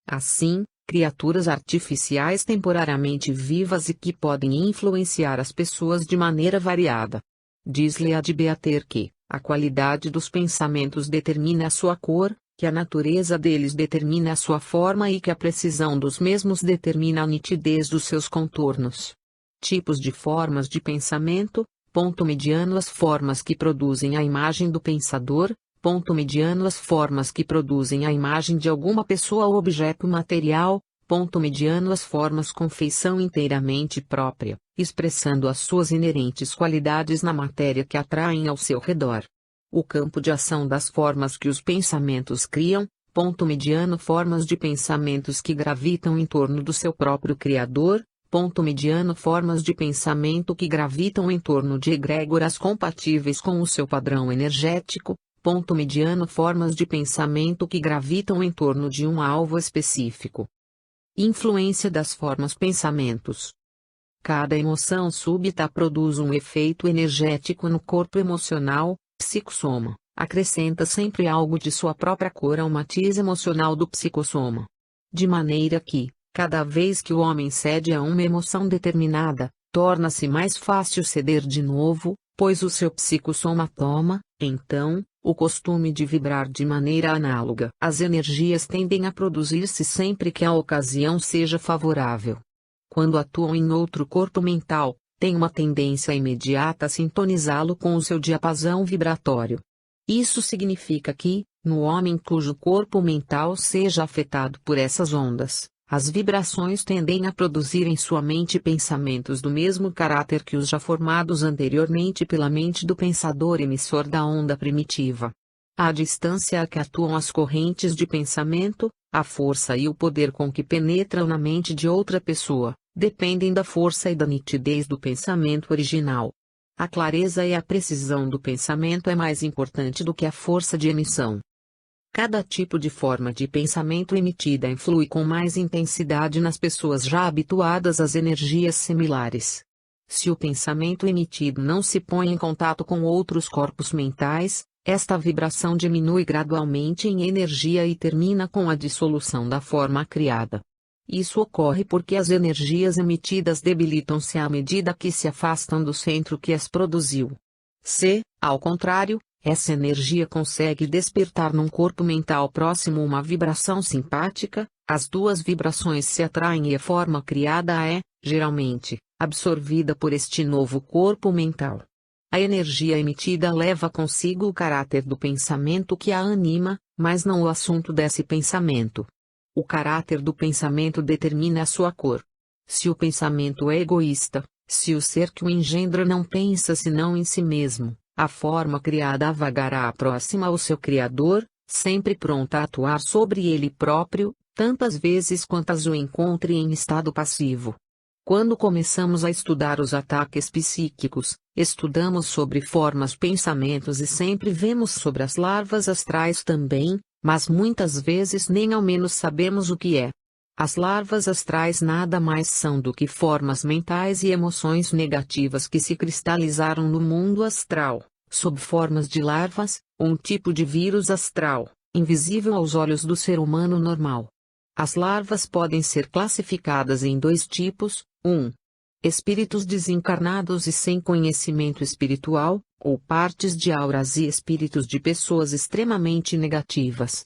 Assim, criaturas artificiais temporariamente vivas e que podem influenciar as pessoas de maneira variada. Diz Leah de Beater que a qualidade dos pensamentos determina a sua cor, que a natureza deles determina a sua forma e que a precisão dos mesmos determina a nitidez dos seus contornos. Tipos de formas de pensamento, ponto mediano as formas que produzem a imagem do pensador, ponto mediano as formas que produzem a imagem de alguma pessoa ou objeto material, ponto mediano as formas com feição inteiramente própria, expressando as suas inerentes qualidades na matéria que atraem ao seu redor. O campo de ação das formas que os pensamentos criam, ponto mediano formas de pensamentos que gravitam em torno do seu próprio Criador, ponto mediano formas de pensamento que gravitam em torno de egrégoras compatíveis com o seu padrão energético, ponto mediano formas de pensamento que gravitam em torno de um alvo específico. Influência das formas pensamentos. Cada emoção súbita produz um efeito energético no corpo emocional, psicossoma, acrescenta sempre algo de sua própria cor ao matiz emocional do psicossoma. De maneira que, cada vez que o homem cede a uma emoção determinada, torna-se mais fácil ceder de novo, pois o seu psicossoma toma, então, o costume de vibrar de maneira análoga. As energias tendem a produzir-se sempre que a ocasião seja favorável. Quando atuam em outro corpo mental, têm uma tendência imediata a sintonizá-lo com o seu diapasão vibratório. Isso significa que, no homem cujo corpo mental seja afetado por essas ondas, as vibrações tendem a produzir em sua mente pensamentos do mesmo caráter que os já formados anteriormente pela mente do pensador emissor da onda primitiva. À distância a que atuam as correntes de pensamento, a força e o poder com que penetram na mente de outra pessoa, dependem da força e da nitidez do pensamento original. A clareza e a precisão do pensamento é mais importante do que a força de emissão. Cada tipo de forma de pensamento emitida influi com mais intensidade nas pessoas já habituadas às energias similares. Se o pensamento emitido não se põe em contato com outros corpos mentais, esta vibração diminui gradualmente em energia e termina com a dissolução da forma criada. Isso ocorre porque as energias emitidas debilitam-se à medida que se afastam do centro que as produziu. Se, ao contrário, essa energia consegue despertar num corpo mental próximo uma vibração simpática, as duas vibrações se atraem e a forma criada é, geralmente, absorvida por este novo corpo mental. A energia emitida leva consigo o caráter do pensamento que a anima, mas não o assunto desse pensamento. O caráter do pensamento determina a sua cor. Se o pensamento é egoísta, se o ser que o engendra não pensa senão em si mesmo, a forma criada vagará próxima ao seu Criador, sempre pronta a atuar sobre ele próprio, tantas vezes quantas o encontre em estado passivo. Quando começamos a estudar os ataques psíquicos, estudamos sobre formas pensamentos e sempre vemos sobre as larvas astrais também, mas muitas vezes nem ao menos sabemos o que é. As larvas astrais nada mais são do que formas mentais e emoções negativas que se cristalizaram no mundo astral, sob formas de larvas, um tipo de vírus astral, invisível aos olhos do ser humano normal. As larvas podem ser classificadas em dois tipos: 1. Espíritos desencarnados e sem conhecimento espiritual, ou partes de auras e espíritos de pessoas extremamente negativas.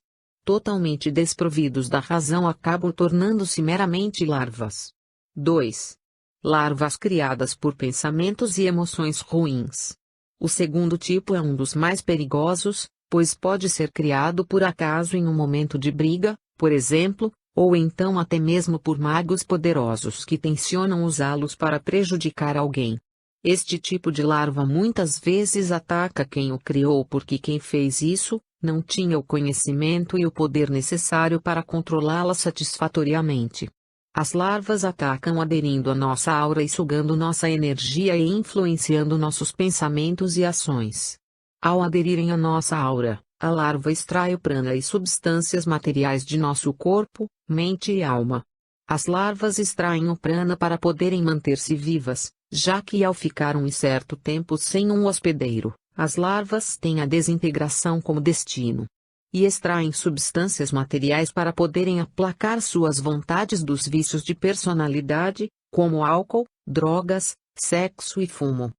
Totalmente desprovidos da razão acabam tornando-se meramente larvas. 2. Larvas criadas por pensamentos e emoções ruins. O segundo tipo é um dos mais perigosos, pois pode ser criado por acaso em um momento de briga, por exemplo, ou então até mesmo por magos poderosos que tencionam usá-los para prejudicar alguém. Este tipo de larva muitas vezes ataca quem o criou porque quem fez isso não tinha o conhecimento e o poder necessário para controlá-la satisfatoriamente. As larvas atacam aderindo à nossa aura e sugando nossa energia e influenciando nossos pensamentos e ações. Ao aderirem à nossa aura, a larva extrai o prana e substâncias materiais de nosso corpo, mente e alma. As larvas extraem o prana para poderem manter-se vivas, já que ao ficar um certo tempo sem um hospedeiro, as larvas têm a desintegração como destino. e extraem substâncias materiais para poderem aplacar suas vontades dos vícios de personalidade, como álcool, drogas, sexo e fumo.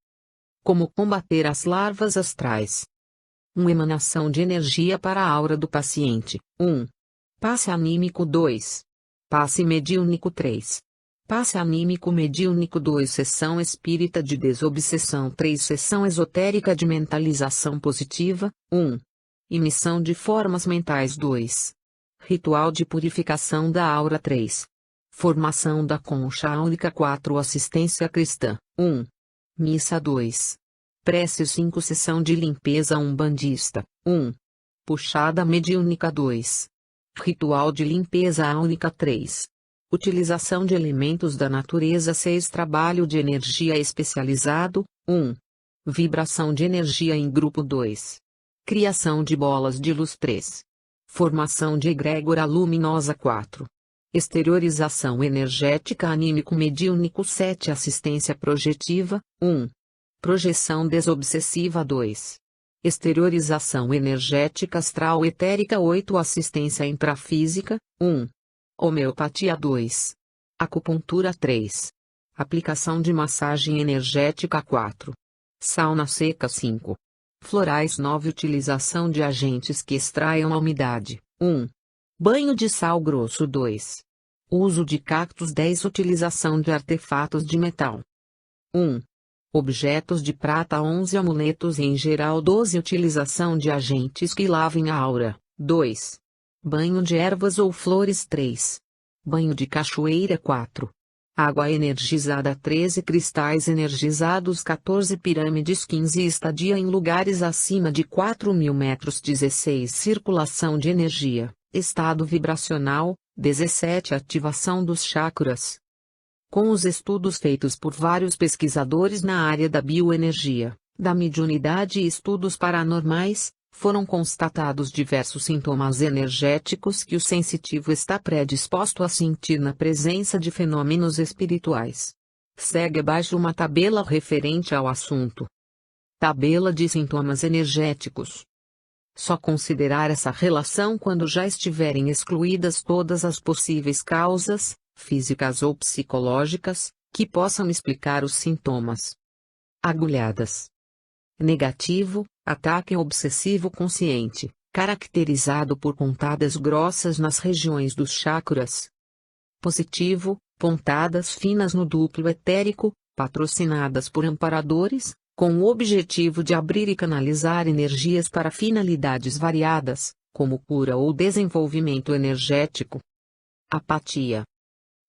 Como combater as larvas astrais? Uma emanação de energia para a aura do paciente. 1. Passe anímico 2. Passe mediúnico 3. Passe anímico mediúnico 2. Sessão espírita de desobsessão 3. Sessão esotérica de mentalização positiva. 1. Emissão de formas mentais 2. Ritual de purificação da aura 3. Formação da concha áurica 4. Assistência cristã 1. Missa 2. Prece 5. Sessão de limpeza umbandista 1. Puxada mediúnica 2. Ritual de limpeza áurica 3. Utilização de elementos da natureza 6. Trabalho de energia especializado 1. Vibração de energia em grupo 2. Criação de bolas de luz 3. Formação de egrégora luminosa 4. Exteriorização energética anímico-mediúnico 7. Assistência projetiva 1. Projeção desobsessiva 2. Exteriorização energética astral etérica 8. Assistência intrafísica 1. Homeopatia 2. Acupuntura 3. Aplicação de massagem energética 4. Sauna seca 5. Florais 9. Utilização de agentes que extraiam a umidade 1. Banho de sal grosso 2. Uso de cactos 10. Utilização de artefatos de metal 1. Objetos de prata 11. Amuletos em geral 12. Utilização de agentes que lavem a aura 2. Banho de ervas ou flores 3. Banho de cachoeira 4. Água energizada 13. Cristais energizados 14. Pirâmides 15. Estadia em lugares acima de 4.000 metros 16. Circulação de energia, estado vibracional 17. Ativação dos chakras. Com os estudos feitos por vários pesquisadores na área da bioenergia, da mediunidade e estudos paranormais, foram constatados diversos sintomas energéticos que o sensitivo está predisposto a sentir na presença de fenômenos espirituais. Segue abaixo uma tabela referente ao assunto. Tabela de sintomas energéticos. Só considerar essa relação quando já estiverem excluídas todas as possíveis causas, físicas ou psicológicas, que possam explicar os sintomas. Agulhadas. Negativo, ataque obsessivo consciente, caracterizado por pontadas grossas nas regiões dos chakras. Positivo, pontadas finas no duplo etérico, patrocinadas por amparadores, com o objetivo de abrir e canalizar energias para finalidades variadas, como cura ou desenvolvimento energético. Apatia.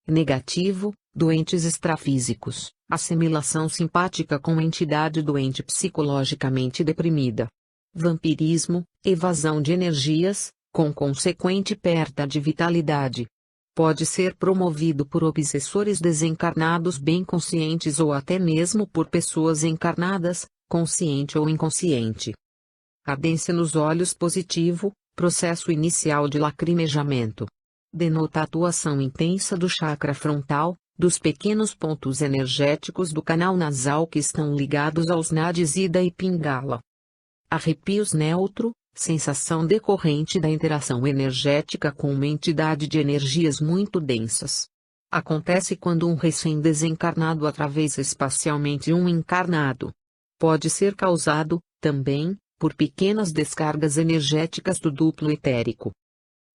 Negativo, doentes extrafísicos, assimilação simpática com entidade doente psicologicamente deprimida. Vampirismo, evasão de energias, com consequente perda de vitalidade. Pode ser promovido por obsessores desencarnados bem conscientes ou até mesmo por pessoas encarnadas, consciente ou inconsciente. Ardência nos olhos positivo, processo inicial de lacrimejamento. Denota a atuação intensa do chakra frontal, dos pequenos pontos energéticos do canal nasal que estão ligados aos nadis Ida e Pingala. Arrepios neutro, sensação decorrente da interação energética com uma entidade de energias muito densas. Acontece quando um recém-desencarnado atravessa espacialmente um encarnado. Pode ser causado, também, por pequenas descargas energéticas do duplo etérico.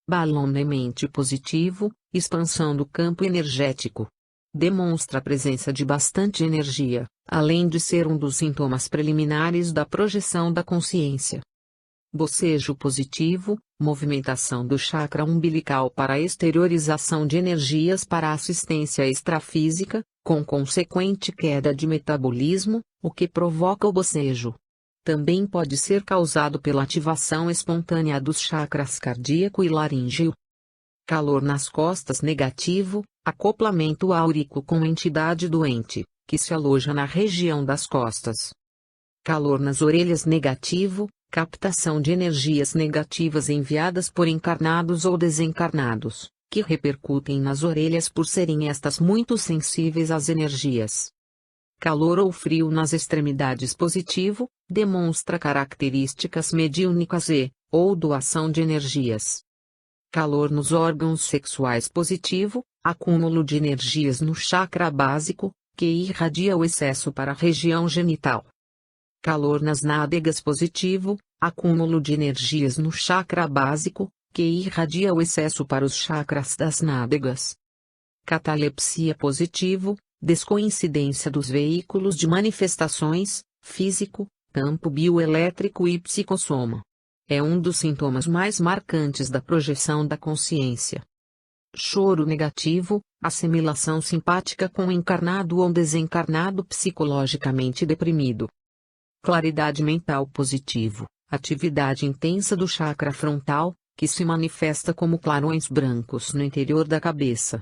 Balão de mente positivo, expansão do campo energético. Demonstra a presença de bastante energia, além de ser um dos sintomas preliminares da projeção da consciência. Bocejo positivo, movimentação do chakra umbilical para a exteriorização de energias para a assistência extrafísica, com consequente queda de metabolismo, o que provoca o bocejo. Também pode ser causado pela ativação espontânea dos chakras cardíaco e laríngeo. Calor nas costas negativo, acoplamento áurico com entidade doente, que se aloja na região das costas. Calor nas orelhas negativo, captação de energias negativas enviadas por encarnados ou desencarnados, que repercutem nas orelhas por serem estas muito sensíveis às energias. Calor ou frio nas extremidades positivo, demonstra características mediúnicas e, ou doação de energias. Calor nos órgãos sexuais positivo, acúmulo de energias no chakra básico, que irradia o excesso para a região genital. Calor nas nádegas positivo, acúmulo de energias no chakra básico, que irradia o excesso para os chakras das nádegas. Catalepsia positivo, descoincidência dos veículos de manifestações, físico, campo bioelétrico e psicossoma. É um dos sintomas mais marcantes da projeção da consciência. Choro negativo, assimilação simpática com encarnado ou desencarnado psicologicamente deprimido. Claridade mental positivo, atividade intensa do chakra frontal, que se manifesta como clarões brancos no interior da cabeça.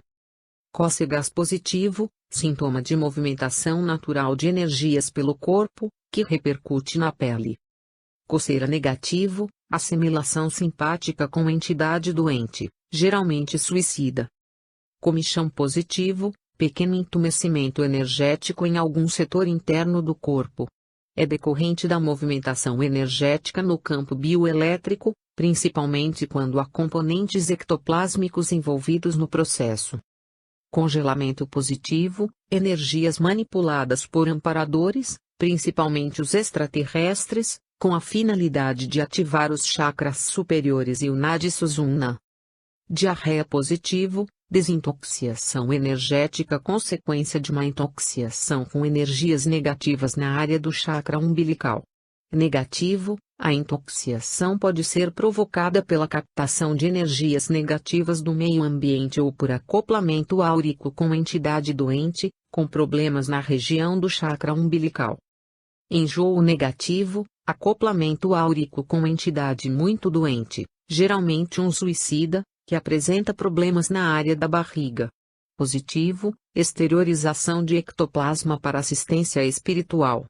Cócegas positivo, sintoma de movimentação natural de energias pelo corpo, que repercute na pele. Coceira negativo, assimilação simpática com entidade doente, geralmente suicida. Comichão positivo, pequeno entumecimento energético em algum setor interno do corpo. É decorrente da movimentação energética no campo bioelétrico, principalmente quando há componentes ectoplásmicos envolvidos no processo. Congelamento positivo, energias manipuladas por amparadores, principalmente os extraterrestres, com a finalidade de ativar os chakras superiores e o Nadi Sushumna. Diarreia positivo, desintoxicação energética consequência de uma intoxicação com energias negativas na área do chakra umbilical. Negativo, a intoxicação pode ser provocada pela captação de energias negativas do meio ambiente ou por acoplamento áurico com entidade doente, com problemas na região do chakra umbilical. Enjoo negativo, acoplamento áurico com entidade muito doente, geralmente um suicida, que apresenta problemas na área da barriga. Positivo, exteriorização de ectoplasma para assistência espiritual.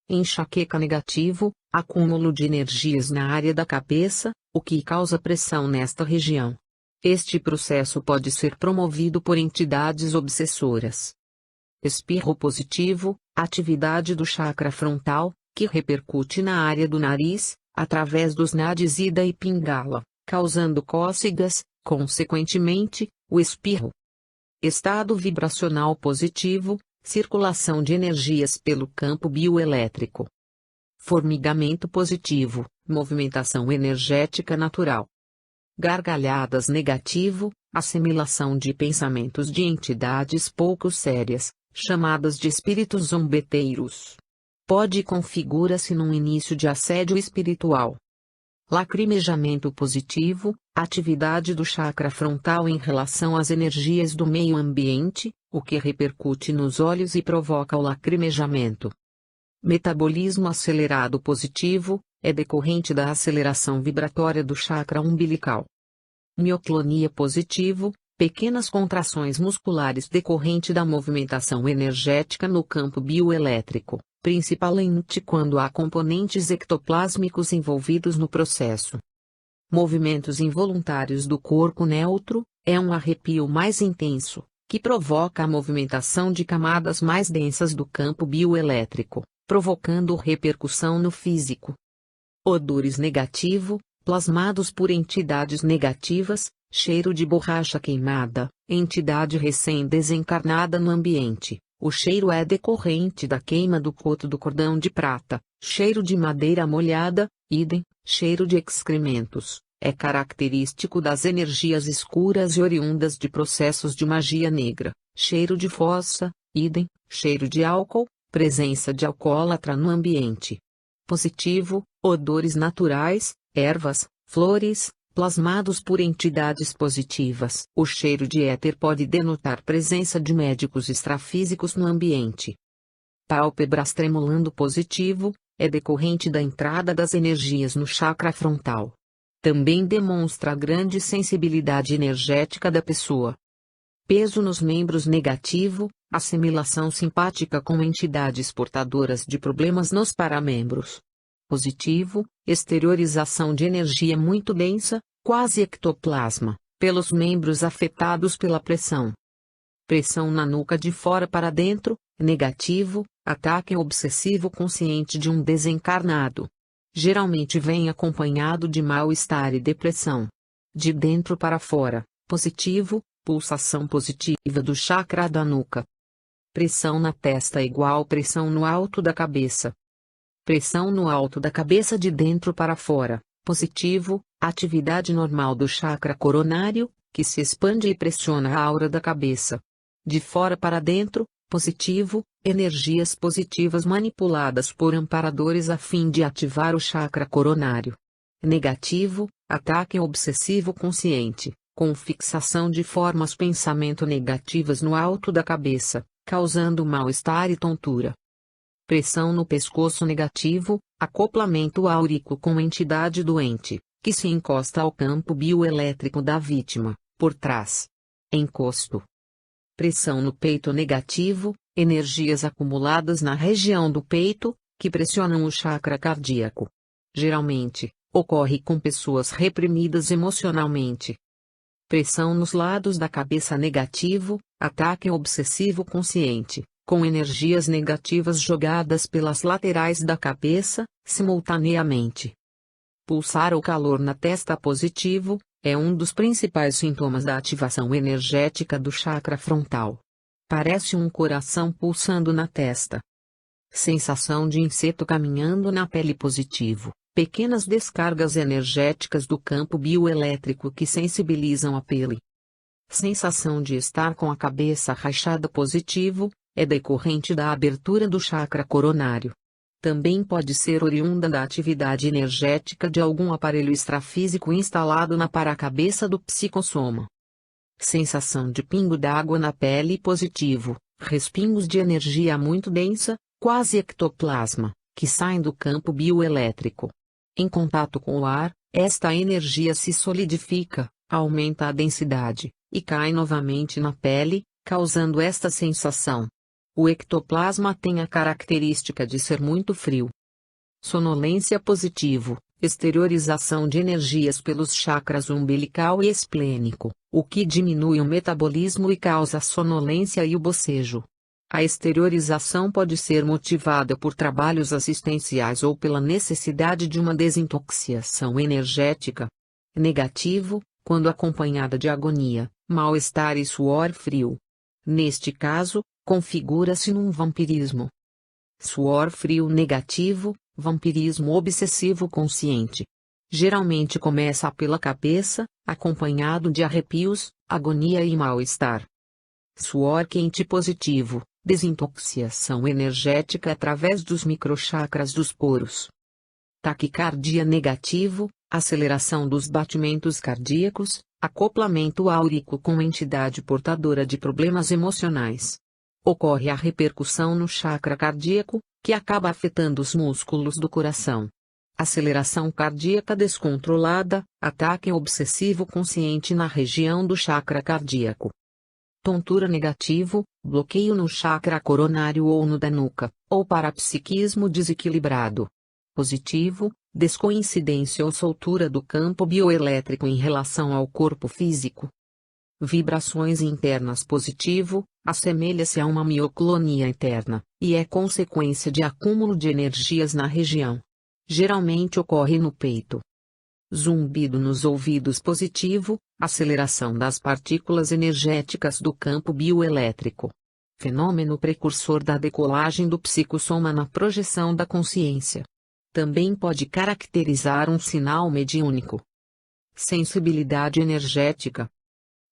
Enxaqueca negativo, acúmulo de energias na área da cabeça, o que causa pressão nesta região. Este processo pode ser promovido por entidades obsessoras. Espirro positivo, atividade do chakra frontal, que repercute na área do nariz, através dos nadis Ida e Pingala, causando cócegas, consequentemente, o espirro. Estado vibracional positivo, circulação de energias pelo campo bioelétrico. Formigamento positivo, movimentação energética natural. Gargalhadas negativo, assimilação de pensamentos de entidades pouco sérias, chamadas de espíritos zombeteiros. Pode configura-se num início de assédio espiritual. Lacrimejamento positivo, atividade do chakra frontal em relação às energias do meio ambiente, o que repercute nos olhos e provoca o lacrimejamento. Metabolismo acelerado positivo, é decorrente da aceleração vibratória do chakra umbilical. Mioclonia positivo, pequenas contrações musculares decorrente da movimentação energética no campo bioelétrico, principalmente quando há componentes ectoplásmicos envolvidos no processo. Movimentos involuntários do corpo neutro, é um arrepio mais intenso, que provoca a movimentação de camadas mais densas do campo bioelétrico, provocando repercussão no físico. Odores negativo, plasmados por entidades negativas, cheiro de borracha queimada, entidade recém-desencarnada no ambiente. O cheiro é decorrente da queima do coto do cordão de prata, cheiro de madeira molhada, idem, cheiro de excrementos, é característico das energias escuras e oriundas de processos de magia negra, cheiro de fossa, idem, cheiro de álcool, presença de alcoólatra no ambiente. Positivo, odores naturais, ervas, flores, plasmados por entidades positivas. O cheiro de éter pode denotar presença de médicos extrafísicos no ambiente. Pálpebras tremulando positivo, é decorrente da entrada das energias no chakra frontal. Também demonstra a grande sensibilidade energética da pessoa. Peso nos membros negativo, assimilação simpática com entidades portadoras de problemas nos paramembros. Positivo, exteriorização de energia muito densa, quase ectoplasma, pelos membros afetados pela pressão. Pressão na nuca de fora para dentro, negativo, ataque obsessivo consciente de um desencarnado. Geralmente vem acompanhado de mal-estar e depressão. De dentro para fora, positivo, pulsação positiva do chakra da nuca. Pressão na testa igual pressão no alto da cabeça. Pressão no alto da cabeça de dentro para fora, positivo, atividade normal do chakra coronário, que se expande e pressiona a aura da cabeça. De fora para dentro, positivo, energias positivas manipuladas por amparadores a fim de ativar o chakra coronário. Negativo, ataque obsessivo consciente, com fixação de formas pensamento negativas no alto da cabeça, causando mal-estar e tontura. Pressão no pescoço negativo, acoplamento áurico com entidade doente, que se encosta ao campo bioelétrico da vítima, por trás. Encosto. Pressão no peito negativo, energias acumuladas na região do peito, que pressionam o chakra cardíaco. Geralmente, ocorre com pessoas reprimidas emocionalmente. Pressão nos lados da cabeça negativo, ataque obsessivo consciente, com energias negativas jogadas pelas laterais da cabeça, simultaneamente. Pulsar ou calor na testa positivo, é um dos principais sintomas da ativação energética do chakra frontal. Parece um coração pulsando na testa. Sensação de inseto caminhando na pele positivo, pequenas descargas energéticas do campo bioelétrico que sensibilizam a pele. Sensação de estar com a cabeça rachada positivo, é decorrente da abertura do chakra coronário. Também pode ser oriunda da atividade energética de algum aparelho extrafísico instalado na paracabeça do psicossoma. Sensação de pingo d'água na pele positivo, respingos de energia muito densa, quase ectoplasma, que saem do campo bioelétrico. Em contato com o ar, esta energia se solidifica, aumenta a densidade, e cai novamente na pele, causando esta sensação. O ectoplasma tem a característica de ser muito frio. Sonolência positivo, exteriorização de energias pelos chakras umbilical e esplênico, o que diminui o metabolismo e causa sonolência e o bocejo. A exteriorização pode ser motivada por trabalhos assistenciais ou pela necessidade de uma desintoxicação energética. Negativo, quando acompanhada de agonia, mal-estar e suor frio. Neste caso, configura-se num vampirismo. Suor frio negativo, vampirismo obsessivo consciente. Geralmente começa pela cabeça, acompanhado de arrepios, agonia e mal-estar. Suor quente positivo, desintoxicação energética através dos microchakras dos poros. Taquicardia negativo, aceleração dos batimentos cardíacos, acoplamento áurico com entidade portadora de problemas emocionais. Ocorre a repercussão no chakra cardíaco, que acaba afetando os músculos do coração. Aceleração cardíaca descontrolada, ataque obsessivo consciente na região do chakra cardíaco. Tontura negativo, bloqueio no chakra coronário ou no da nuca, ou parapsiquismo desequilibrado. Positivo, descoincidência ou soltura do campo bioelétrico em relação ao corpo físico. Vibrações internas positivo, assemelha-se a uma mioclonia interna, e é consequência de acúmulo de energias na região. Geralmente ocorre no peito. Zumbido nos ouvidos positivo, aceleração das partículas energéticas do campo bioelétrico. Fenômeno precursor da decolagem do psicossoma na projeção da consciência. Também pode caracterizar um sinal mediúnico. Sensibilidade energética.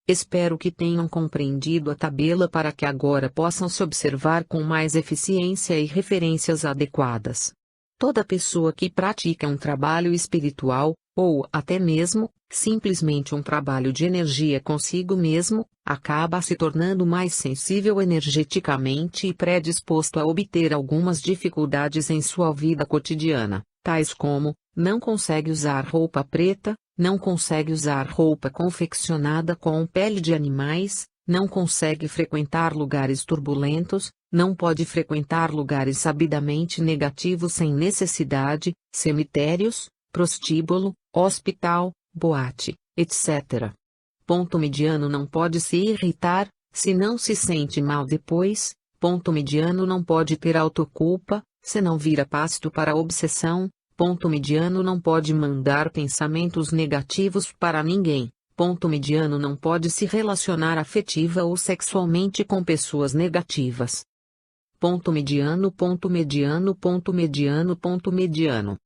Espero que tenham compreendido a tabela para que agora possam se observar com mais eficiência e referências adequadas. Toda pessoa que pratica um trabalho espiritual, ou até mesmo, simplesmente um trabalho de energia consigo mesmo, acaba se tornando mais sensível energeticamente e predisposto a obter algumas dificuldades em sua vida cotidiana, tais como, não consegue usar roupa preta, não consegue usar roupa confeccionada com pele de animais, não consegue frequentar lugares turbulentos, não pode frequentar lugares sabidamente negativos sem necessidade, cemitérios, prostíbulo, hospital, boate, etc. Ponto mediano não pode se irritar, se não se sente mal depois. Ponto mediano não pode ter autoculpa, se não vira pasto para a obsessão. Ponto mediano não pode mandar pensamentos negativos para ninguém. Ponto mediano não pode se relacionar afetiva ou sexualmente com pessoas negativas. Ponto mediano, ponto mediano, ponto mediano, ponto mediano.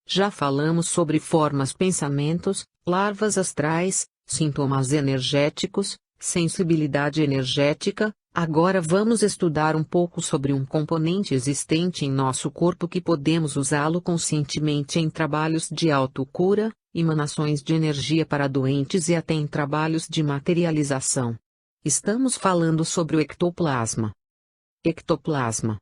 Já falamos sobre formas, pensamentos, larvas astrais, sintomas energéticos, sensibilidade energética. Agora vamos estudar um pouco sobre um componente existente em nosso corpo que podemos usá-lo conscientemente em trabalhos de autocura, emanações de energia para doentes e até em trabalhos de materialização. Estamos falando sobre o ectoplasma. Ectoplasma.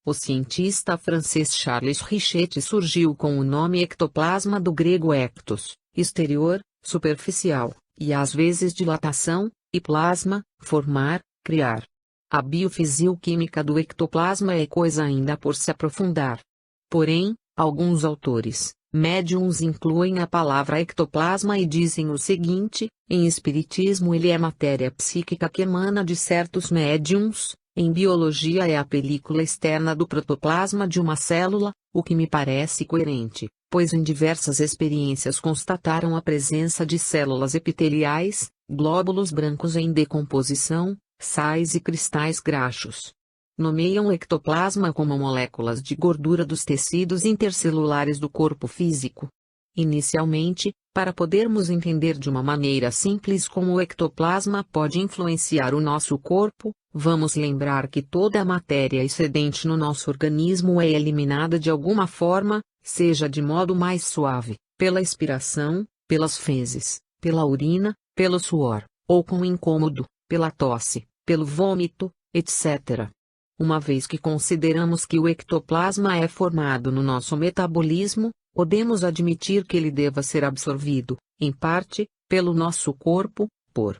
O cientista francês Charles Richet surgiu com o nome ectoplasma do grego ectos, exterior, superficial, e às vezes dilatação, e plasma, formar, criar. A biofisicoquímica do ectoplasma é coisa ainda por se aprofundar. Porém, alguns autores, médiuns incluem a palavra ectoplasma e dizem o seguinte: em espiritismo ele é matéria psíquica que emana de certos médiuns, em biologia é a película externa do protoplasma de uma célula, o que me parece coerente, pois em diversas experiências constataram a presença de células epiteliais, glóbulos brancos em decomposição, sais e cristais graxos. Nomeiam o ectoplasma como moléculas de gordura dos tecidos intercelulares do corpo físico. Inicialmente, para podermos entender de uma maneira simples como o ectoplasma pode influenciar o nosso corpo, vamos lembrar que toda a matéria excedente no nosso organismo é eliminada de alguma forma, seja de modo mais suave, pela expiração, pelas fezes, pela urina, pelo suor, ou com incômodo, pela tosse, pelo vômito, etc. Uma vez que consideramos que o ectoplasma é formado no nosso metabolismo, podemos admitir que ele deva ser absorvido, em parte, pelo nosso corpo, por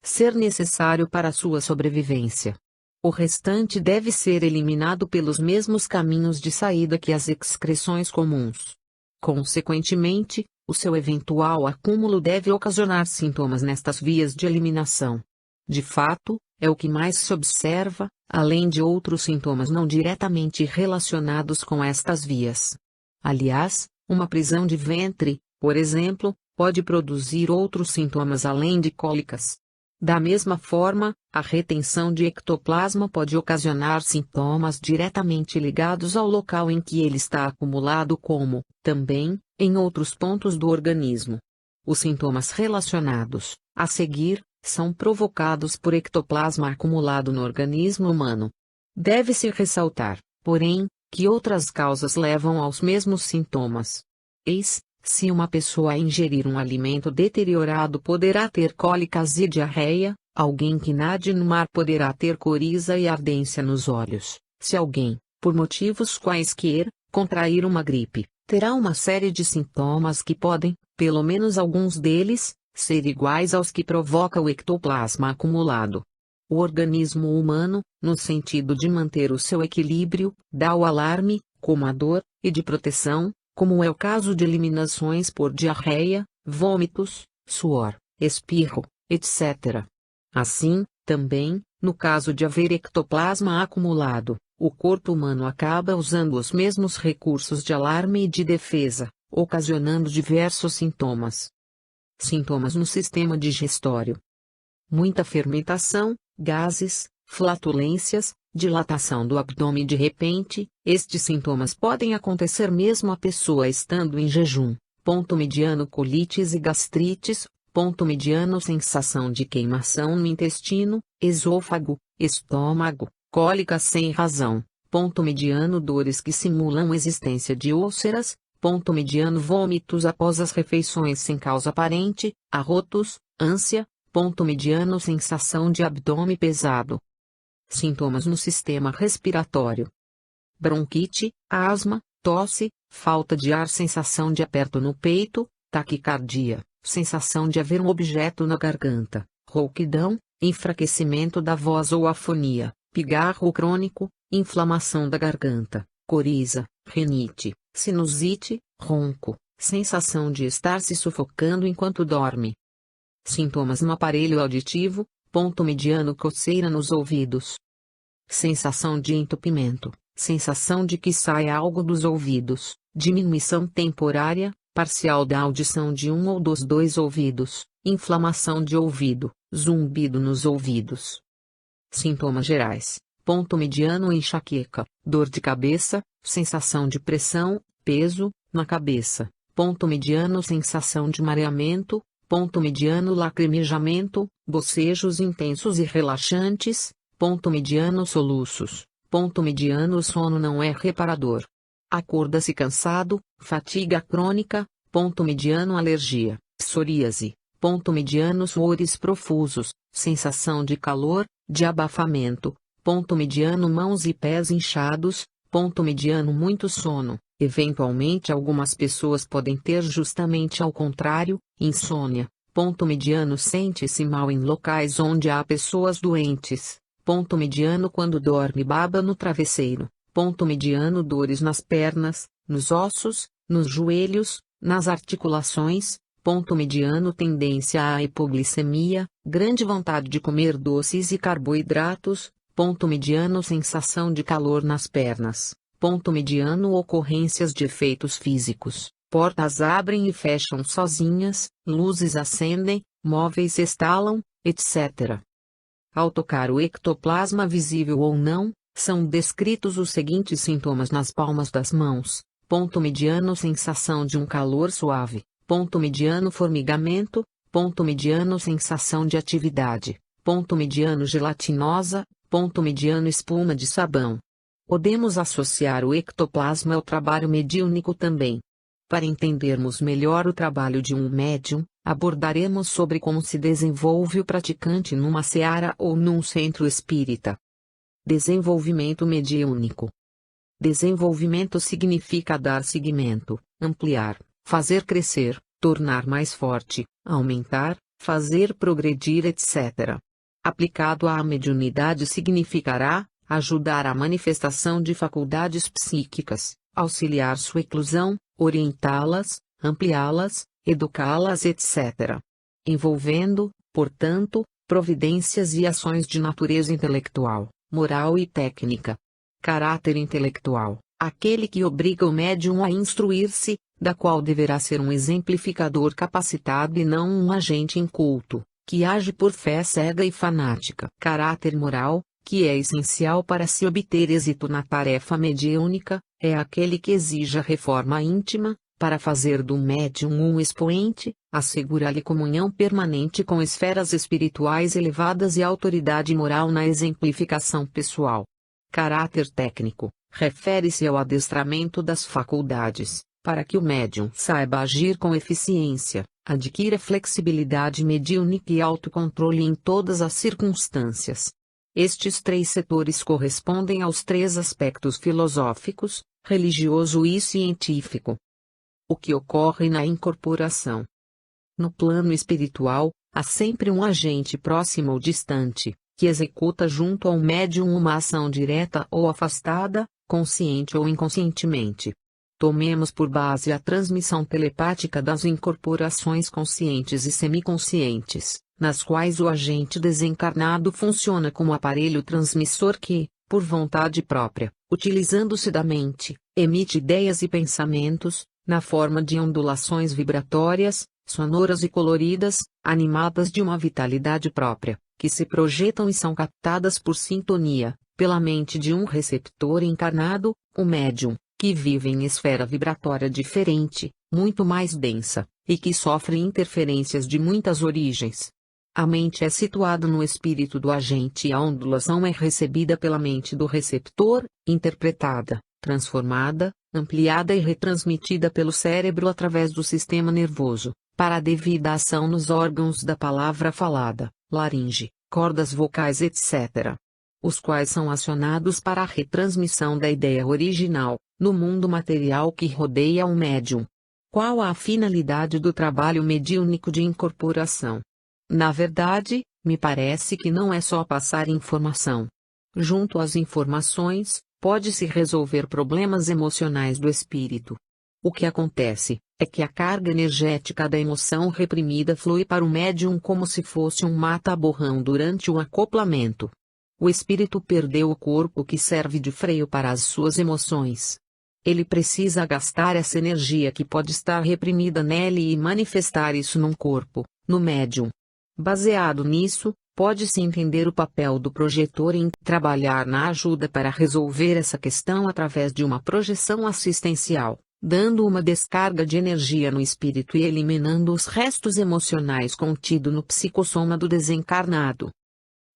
ser necessário para sua sobrevivência. O restante deve ser eliminado pelos mesmos caminhos de saída que as excreções comuns. Consequentemente, o seu eventual acúmulo deve ocasionar sintomas nestas vias de eliminação. De fato, é o que mais se observa, além de outros sintomas não diretamente relacionados com estas vias. Aliás, uma prisão de ventre, por exemplo, pode produzir outros sintomas além de cólicas. Da mesma forma, a retenção de ectoplasma pode ocasionar sintomas diretamente ligados ao local em que ele está acumulado, como, também, em outros pontos do organismo. Os sintomas relacionados, a seguir, são provocados por ectoplasma acumulado no organismo humano. Deve-se ressaltar, porém, que outras causas levam aos mesmos sintomas. Eis, se uma pessoa ingerir um alimento deteriorado poderá ter cólicas e diarreia, alguém que nade no mar poderá ter coriza e ardência nos olhos. Se alguém, por motivos quaisquer, contrair uma gripe, terá uma série de sintomas que podem, pelo menos alguns deles, ser iguais aos que provoca o ectoplasma acumulado. O organismo humano, no sentido de manter o seu equilíbrio, dá o alarme, como a dor, e de proteção, como é o caso de eliminações por diarreia, vômitos, suor, espirro, etc. Assim, também, no caso de haver ectoplasma acumulado, o corpo humano acaba usando os mesmos recursos de alarme e de defesa, ocasionando diversos sintomas. Sintomas no sistema digestório: muita fermentação, gases, flatulências, dilatação do abdômen de repente. Estes sintomas podem acontecer mesmo a pessoa estando em jejum. Ponto mediano, colites e gastrites. Ponto mediano, sensação de queimação no intestino, esôfago, estômago, cólicas sem razão. Ponto mediano, dores que simulam existência de úlceras. Ponto mediano, vômitos após as refeições sem causa aparente, arrotos, ânsia. Ponto mediano, sensação de abdômen pesado. Sintomas no sistema respiratório: bronquite, asma, tosse, falta de ar, sensação de aperto no peito, taquicardia, sensação de haver um objeto na garganta, rouquidão, enfraquecimento da voz ou afonia, pigarro crônico, inflamação da garganta, coriza, rinite, sinusite, ronco, sensação de estar se sufocando enquanto dorme. Sintomas no aparelho auditivo: ponto mediano, coceira nos ouvidos, sensação de entupimento, sensação de que sai algo dos ouvidos, diminuição temporária, parcial da audição de um ou dos dois ouvidos, inflamação de ouvido, zumbido nos ouvidos. Sintomas gerais: ponto mediano enxaqueca, dor de cabeça, sensação de pressão, peso, na cabeça, ponto mediano sensação de mareamento, ponto mediano lacrimejamento, bocejos intensos e relaxantes, ponto mediano soluços, ponto mediano sono não é reparador. Acorda-se cansado, fatiga crônica, ponto mediano alergia, psoríase, ponto mediano suores profusos, sensação de calor, de abafamento, ponto mediano mãos e pés inchados, ponto mediano muito sono. Eventualmente algumas pessoas podem ter justamente ao contrário, insônia, ponto mediano sente-se mal em locais onde há pessoas doentes, ponto mediano quando dorme baba no travesseiro, ponto mediano dores nas pernas, nos ossos, nos joelhos, nas articulações, ponto mediano tendência à hipoglicemia, grande vontade de comer doces e carboidratos, ponto mediano sensação de calor nas pernas, ponto mediano ocorrências de efeitos físicos, portas abrem e fecham sozinhas, luzes acendem, móveis estalam, etc. Ao tocar o ectoplasma visível ou não, são descritos os seguintes sintomas nas palmas das mãos: ponto mediano sensação de um calor suave, ponto mediano formigamento, ponto mediano sensação de atividade, ponto mediano gelatinosa, ponto mediano espuma de sabão. Podemos associar o ectoplasma ao trabalho mediúnico também. Para entendermos melhor o trabalho de um médium, abordaremos sobre como se desenvolve o praticante numa seara ou num centro espírita. Desenvolvimento mediúnico. Desenvolvimento significa dar seguimento, ampliar, fazer crescer, tornar mais forte, aumentar, fazer progredir, etc. Aplicado à mediunidade significará ajudar a manifestação de faculdades psíquicas, auxiliar sua eclosão, orientá-las, ampliá-las, educá-las, etc. Envolvendo, portanto, providências e ações de natureza intelectual, moral e técnica. Caráter intelectual, aquele que obriga o médium a instruir-se, da qual deverá ser um exemplificador capacitado e não um agente inculto, que age por fé cega e fanática. Caráter moral, que é essencial para se obter êxito na tarefa mediúnica, é aquele que exige a reforma íntima, para fazer do médium um expoente, assegura-lhe comunhão permanente com esferas espirituais elevadas e autoridade moral na exemplificação pessoal. Caráter técnico, refere-se ao adestramento das faculdades, para que o médium saiba agir com eficiência, adquira flexibilidade mediúnica e autocontrole em todas as circunstâncias. Estes três setores correspondem aos três aspectos filosóficos, religioso e científico. O que ocorre na incorporação? No plano espiritual, há sempre um agente próximo ou distante, que executa junto ao médium uma ação direta ou afastada, consciente ou inconscientemente. Tomemos por base a transmissão telepática das incorporações conscientes e semiconscientes, nas quais o agente desencarnado funciona como aparelho transmissor que, por vontade própria, utilizando-se da mente, emite ideias e pensamentos, na forma de ondulações vibratórias, sonoras e coloridas, animadas de uma vitalidade própria, que se projetam e são captadas por sintonia, pela mente de um receptor encarnado, o médium, que vive em esfera vibratória diferente, muito mais densa, e que sofre interferências de muitas origens. A mente é situada no espírito do agente e a ondulação é recebida pela mente do receptor, interpretada, transformada, ampliada e retransmitida pelo cérebro através do sistema nervoso, para a devida ação nos órgãos da palavra falada, laringe, cordas vocais, etc. Os quais são acionados para a retransmissão da ideia original, no mundo material que rodeia o médium. Qual a finalidade do trabalho mediúnico de incorporação? Na verdade, me parece que não é só passar informação. Junto às informações, pode-se resolver problemas emocionais do espírito. O que acontece é que a carga energética da emoção reprimida flui para o médium como se fosse um mata-borrão durante o acoplamento. O espírito perdeu o corpo que serve de freio para as suas emoções. Ele precisa gastar essa energia que pode estar reprimida nele e manifestar isso num corpo, no médium. Baseado nisso, pode-se entender o papel do projetor em trabalhar na ajuda para resolver essa questão através de uma projeção assistencial, dando uma descarga de energia no espírito e eliminando os restos emocionais contidos no psicossoma do desencarnado.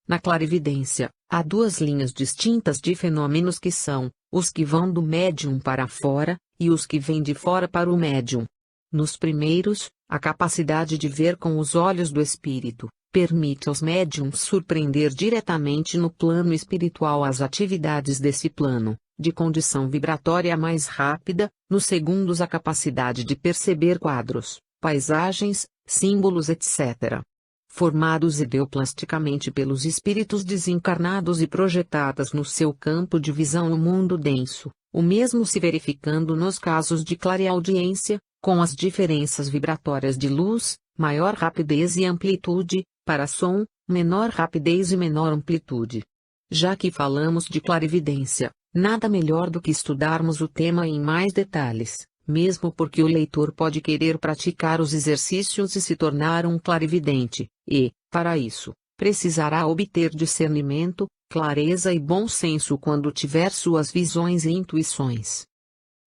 Na clarividência, há duas linhas distintas de fenômenos que são os que vão do médium para fora, e os que vêm de fora para o médium. Nos primeiros, a capacidade de ver com os olhos do espírito permite aos médiums surpreender diretamente no plano espiritual as atividades desse plano, de condição vibratória mais rápida. Nos segundos, a capacidade de perceber quadros, paisagens, símbolos, etc. formados ideoplasticamente pelos espíritos desencarnados e projetadas no seu campo de visão no mundo denso, o mesmo se verificando nos casos de clareaudiência, com as diferenças vibratórias de luz, maior rapidez e amplitude, para som, menor rapidez e menor amplitude. Já que falamos de clarividência, nada melhor do que estudarmos o tema em mais detalhes, mesmo porque o leitor pode querer praticar os exercícios e se tornar um clarividente, e, para isso, precisará obter discernimento, clareza e bom senso quando tiver suas visões e intuições.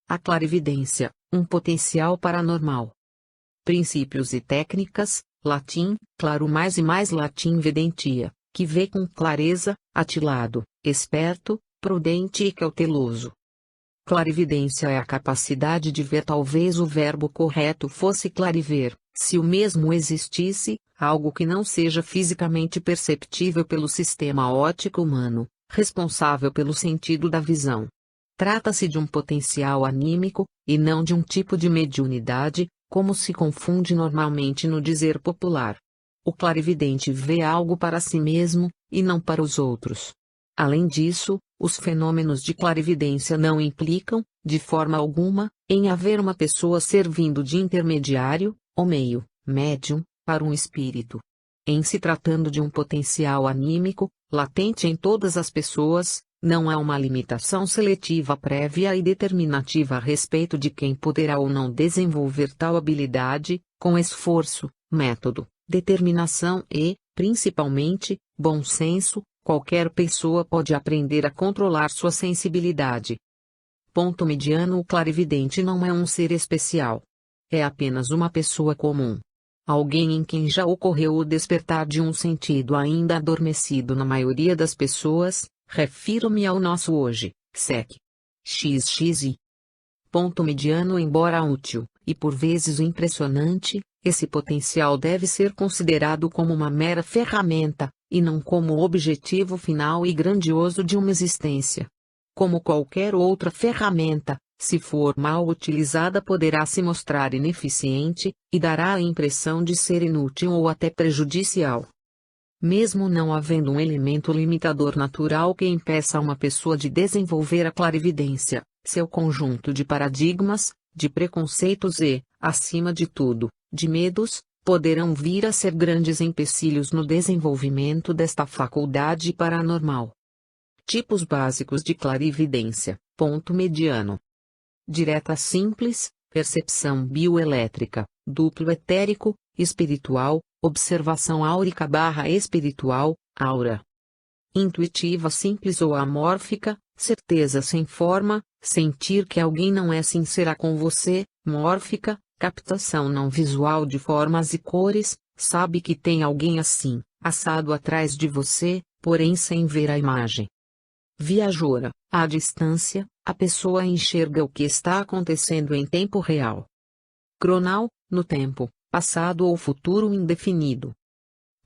A clarividência, um potencial paranormal. Princípios e técnicas, latim, claro mais e mais latim vedentia, que vê com clareza, atilado, esperto, prudente e cauteloso. Clarividência é a capacidade de ver. Talvez o verbo correto fosse clariver, se o mesmo existisse, algo que não seja fisicamente perceptível pelo sistema óptico humano, responsável pelo sentido da visão. Trata-se de um potencial anímico, e não de um tipo de mediunidade, como se confunde normalmente no dizer popular. O clarividente vê algo para si mesmo, e não para os outros. Além disso, os fenômenos de clarividência não implicam, de forma alguma, em haver uma pessoa servindo de intermediário, ou meio, médium, para um espírito. Em se tratando de um potencial anímico, latente em todas as pessoas, não há uma limitação seletiva prévia e determinativa a respeito de quem poderá ou não desenvolver tal habilidade, com esforço, método, determinação e, principalmente, bom senso. Qualquer pessoa pode aprender a controlar sua sensibilidade. Ponto mediano. O clarividente não é um ser especial. É apenas uma pessoa comum. Alguém em quem já ocorreu o despertar de um sentido ainda adormecido na maioria das pessoas. Refiro-me ao nosso hoje, SEC. XXI. Ponto mediano. Embora útil, e por vezes impressionante, esse potencial deve ser considerado como uma mera ferramenta, e não como o objetivo final e grandioso de uma existência. Como qualquer outra ferramenta, se for mal utilizada poderá se mostrar ineficiente, e dará a impressão de ser inútil ou até prejudicial. Mesmo não havendo um elemento limitador natural que impeça uma pessoa de desenvolver a clarividência, seu conjunto de paradigmas, de preconceitos e, acima de tudo, de medos, poderão vir a ser grandes empecilhos no desenvolvimento desta faculdade paranormal. Tipos básicos de clarividência. Ponto mediano. Direta simples, percepção bioelétrica, duplo etérico, espiritual, observação áurica / espiritual, aura. Intuitiva simples ou amórfica, certeza sem forma, sentir que alguém não é sincera com você, mórfica, captação não visual de formas e cores, sabe que tem alguém assim, assado atrás de você, porém sem ver a imagem. Viajora, à distância, a pessoa enxerga o que está acontecendo em tempo real. Cronal, no tempo, passado ou futuro indefinido.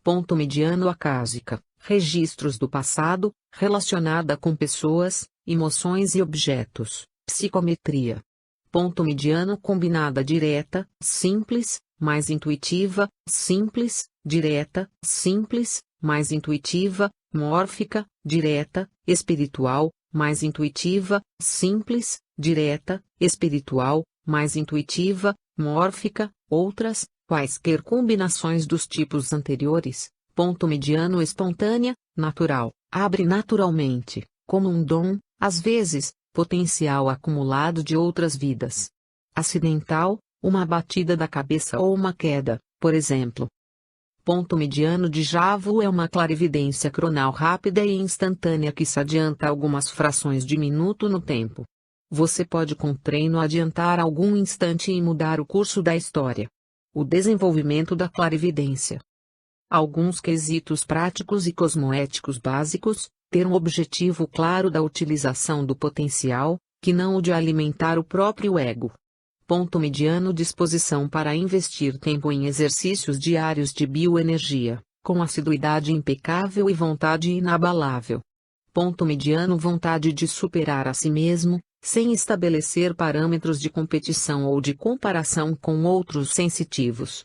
Ponto mediano. Acásica, registros do passado, relacionada com pessoas, emoções e objetos. Psicometria. Ponto mediano. Combinada direta, simples, mais intuitiva, simples, direta, simples, mais intuitiva, mórfica, direta, espiritual, mais intuitiva, simples, direta, espiritual, mais intuitiva, mórfica, outras, quaisquer combinações dos tipos anteriores. Ponto mediano. Espontânea, natural, abre naturalmente, como um dom, às vezes, potencial acumulado de outras vidas. Acidental, uma batida da cabeça ou uma queda, por exemplo. Ponto mediano de Javo é uma clarividência cronal rápida e instantânea que se adianta algumas frações de minuto no tempo. Você pode com treino adiantar algum instante e mudar o curso da história. O desenvolvimento da clarividência. Alguns quesitos práticos e cosmoéticos básicos: ter um objetivo claro da utilização do potencial, que não o de alimentar o próprio ego. Ponto mediano: disposição para investir tempo em exercícios diários de bioenergia, com assiduidade impecável e vontade inabalável. Ponto mediano: vontade de superar a si mesmo, sem estabelecer parâmetros de competição ou de comparação com outros sensitivos.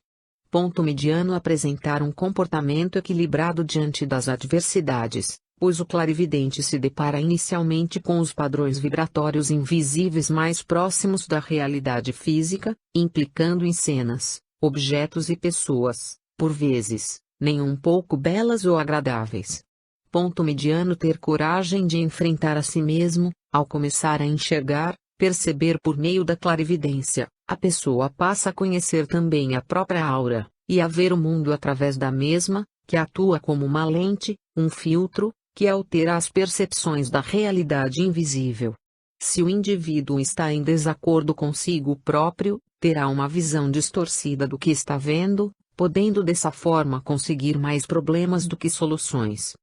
Ponto mediano: apresentar um comportamento equilibrado diante das adversidades, pois o clarividente se depara inicialmente com os padrões vibratórios invisíveis mais próximos da realidade física, implicando em cenas, objetos e pessoas, por vezes, nem um pouco belas ou agradáveis. Ponto mediano: ter coragem de enfrentar a si mesmo. Ao começar a enxergar, perceber por meio da clarividência, a pessoa passa a conhecer também a própria aura, e a ver o mundo através da mesma, que atua como uma lente, um filtro, que altera as percepções da realidade invisível. Se o indivíduo está em desacordo consigo próprio, terá uma visão distorcida do que está vendo, podendo dessa forma conseguir mais problemas do que soluções.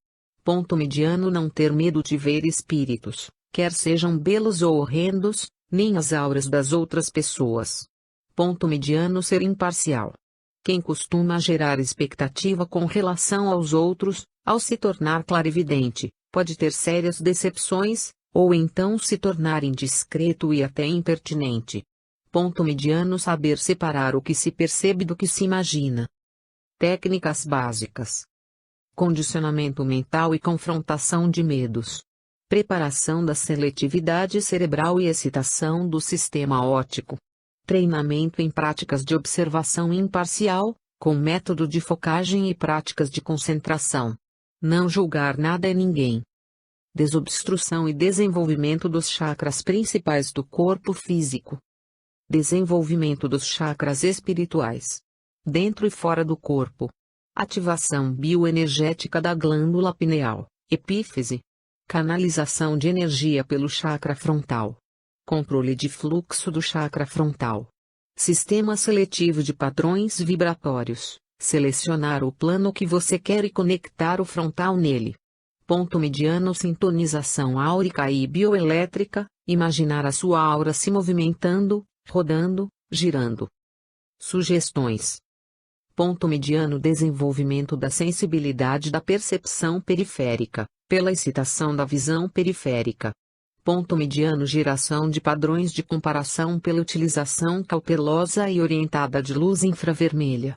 Ponto mediano: não ter medo de ver espíritos, quer sejam belos ou horrendos, nem as auras das outras pessoas. Ponto mediano: ser imparcial. Quem costuma gerar expectativa com relação aos outros, ao se tornar clarividente, pode ter sérias decepções, ou então se tornar indiscreto e até impertinente. Ponto mediano: saber separar o que se percebe do que se imagina. Técnicas básicas: condicionamento mental e confrontação de medos. Preparação da seletividade cerebral e excitação do sistema óptico. Treinamento em práticas de observação imparcial, com método de focagem e práticas de concentração. Não julgar nada e ninguém. Desobstrução e desenvolvimento dos chakras principais do corpo físico. Desenvolvimento dos chakras espirituais, dentro e fora do corpo. Ativação bioenergética da glândula pineal, epífise. Canalização de energia pelo chakra frontal. Controle de fluxo do chakra frontal. Sistema seletivo de padrões vibratórios. Selecionar o plano que você quer e conectar o frontal nele. Ponto mediano: sintonização áurica e bioelétrica. Imaginar a sua aura se movimentando, rodando, girando. Sugestões. Ponto mediano: desenvolvimento da sensibilidade da percepção periférica, pela excitação da visão periférica. Ponto mediano: geração de padrões de comparação pela utilização cautelosa e orientada de luz infravermelha.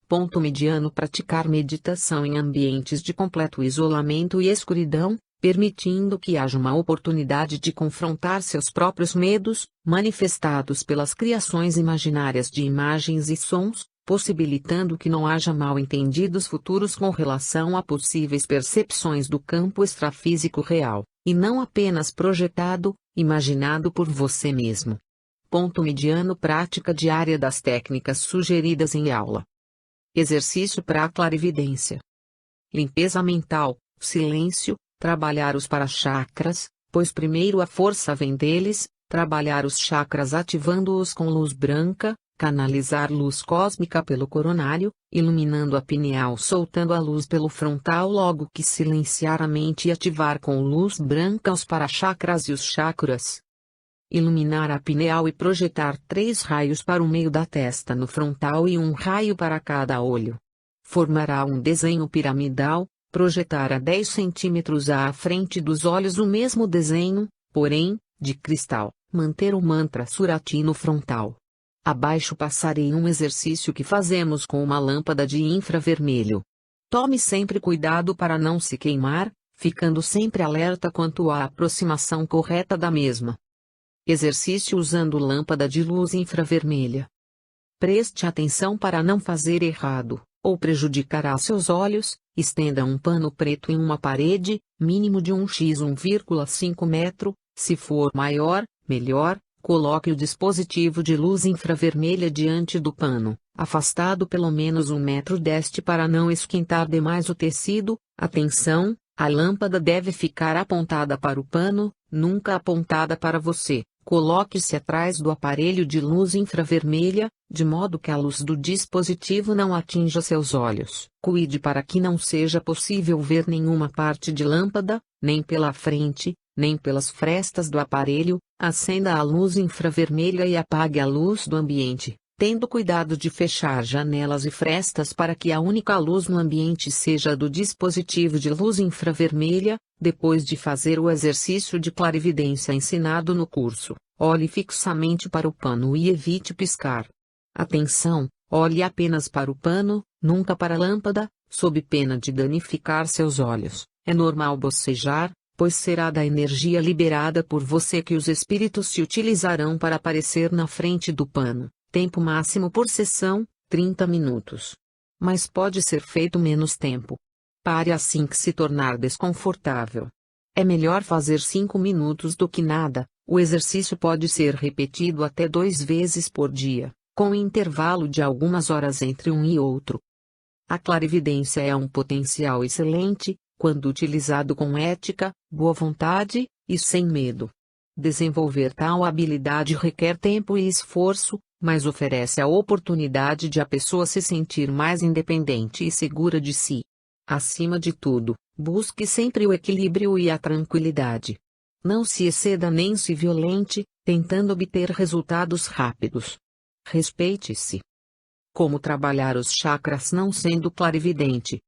Ponto mediano: praticar meditação em ambientes de completo isolamento e escuridão, permitindo que haja uma oportunidade de confrontar seus próprios medos, manifestados pelas criações imaginárias de imagens e sons, possibilitando que não haja mal-entendidos futuros com relação a possíveis percepções do campo extrafísico real, e não apenas projetado, imaginado por você mesmo. Ponto mediano: prática diária das técnicas sugeridas em aula. Exercício para a clarividência. Limpeza mental, silêncio, trabalhar os para-chakras, pois primeiro a força vem deles, trabalhar os chakras ativando-os com luz branca, canalizar luz cósmica pelo coronário, iluminando a pineal, soltando a luz pelo frontal, logo que silenciar a mente e ativar com luz branca os para-chakras e os chakras. Iluminar a pineal e projetar 3 raios para o meio da testa no frontal e um raio para cada olho. Formará um desenho piramidal, projetar a 10 centímetros à frente dos olhos o mesmo desenho, porém, de cristal, manter o mantra Surati no frontal. Abaixo passarei um exercício que fazemos com uma lâmpada de infravermelho. Tome sempre cuidado para não se queimar, ficando sempre alerta quanto à aproximação correta da mesma. Exercício usando lâmpada de luz infravermelha. Preste atenção para não fazer errado, ou prejudicará seus olhos. Estenda um pano preto em uma parede, mínimo de 1x 1,5 metro, Se for maior, melhor. Coloque o dispositivo de luz infravermelha diante do pano, afastado pelo menos 1 metro deste para não esquentar demais o tecido. Atenção, a lâmpada deve ficar apontada para o pano, nunca apontada para você. Coloque-se atrás do aparelho de luz infravermelha, de modo que a luz do dispositivo não atinja seus olhos. Cuide para que não seja possível ver nenhuma parte de lâmpada, nem pela frente, nem pelas frestas do aparelho. Acenda a luz infravermelha e apague a luz do ambiente, tendo cuidado de fechar janelas e frestas para que a única luz no ambiente seja a do dispositivo de luz infravermelha. Depois de fazer o exercício de clarividência ensinado no curso, olhe fixamente para o pano e evite piscar. Atenção, olhe apenas para o pano, nunca para a lâmpada, sob pena de danificar seus olhos. É normal bocejar, pois será da energia liberada por você que os espíritos se utilizarão para aparecer na frente do pano. Tempo máximo por sessão, 30 minutos. Mas pode ser feito menos tempo. Pare assim que se tornar desconfortável. É melhor fazer 5 minutos do que nada. O exercício pode ser repetido até 2 vezes por dia, com intervalo de algumas horas entre um e outro. A clarividência é um potencial excelente, quando utilizado com ética, boa vontade, e sem medo. Desenvolver tal habilidade requer tempo e esforço, mas oferece a oportunidade de a pessoa se sentir mais independente e segura de si. Acima de tudo, busque sempre o equilíbrio e a tranquilidade. Não se exceda nem se violente, tentando obter resultados rápidos. Respeite-se. Como trabalhar os chakras não sendo clarividente?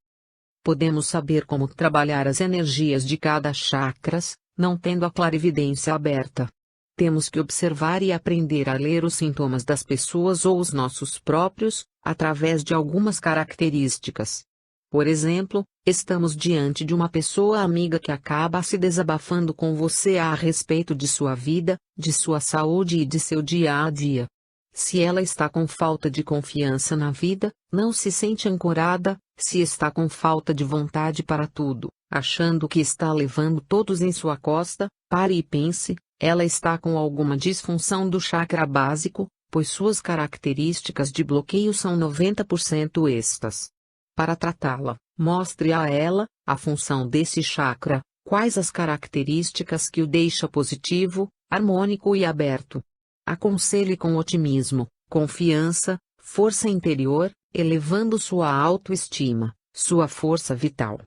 Podemos saber como trabalhar as energias de cada chakras, não tendo a clarividência aberta. Temos que observar e aprender a ler os sintomas das pessoas ou os nossos próprios, através de algumas características. Por exemplo, estamos diante de uma pessoa amiga que acaba se desabafando com você a respeito de sua vida, de sua saúde e de seu dia a dia. Se ela está com falta de confiança na vida, não se sente ancorada, se está com falta de vontade para tudo, achando que está levando todos em sua costa, pare e pense, ela está com alguma disfunção do chakra básico, pois suas características de bloqueio são 90% estas. Para tratá-la, mostre a ela a função desse chakra, quais as características que o deixa positivo, harmônico e aberto. Aconselhe com otimismo, confiança, força interior, elevando sua autoestima, sua força vital.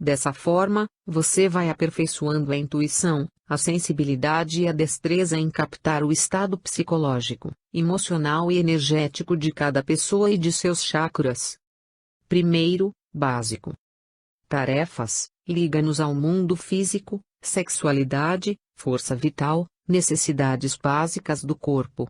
Dessa forma, você vai aperfeiçoando a intuição, a sensibilidade e a destreza em captar o estado psicológico, emocional e energético de cada pessoa e de seus chakras. Primeiro, básico. Tarefas: liga-nos ao mundo físico, sexualidade, força vital, necessidades básicas do corpo.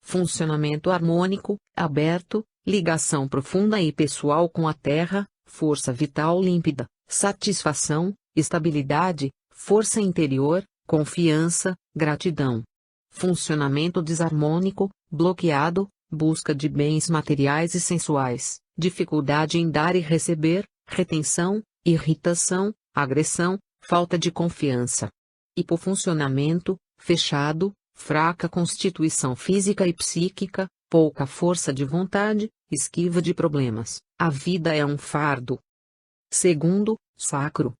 Funcionamento harmônico, aberto, ligação profunda e pessoal com a terra, força vital límpida, satisfação, estabilidade, força interior, confiança, gratidão. Funcionamento desarmônico, bloqueado, busca de bens materiais e sensuais, dificuldade em dar e receber, retenção, irritação, agressão, falta de confiança. Hipofuncionamento, fechado, fraca constituição física e psíquica, pouca força de vontade, esquiva de problemas. A vida é um fardo. Segundo, sacro.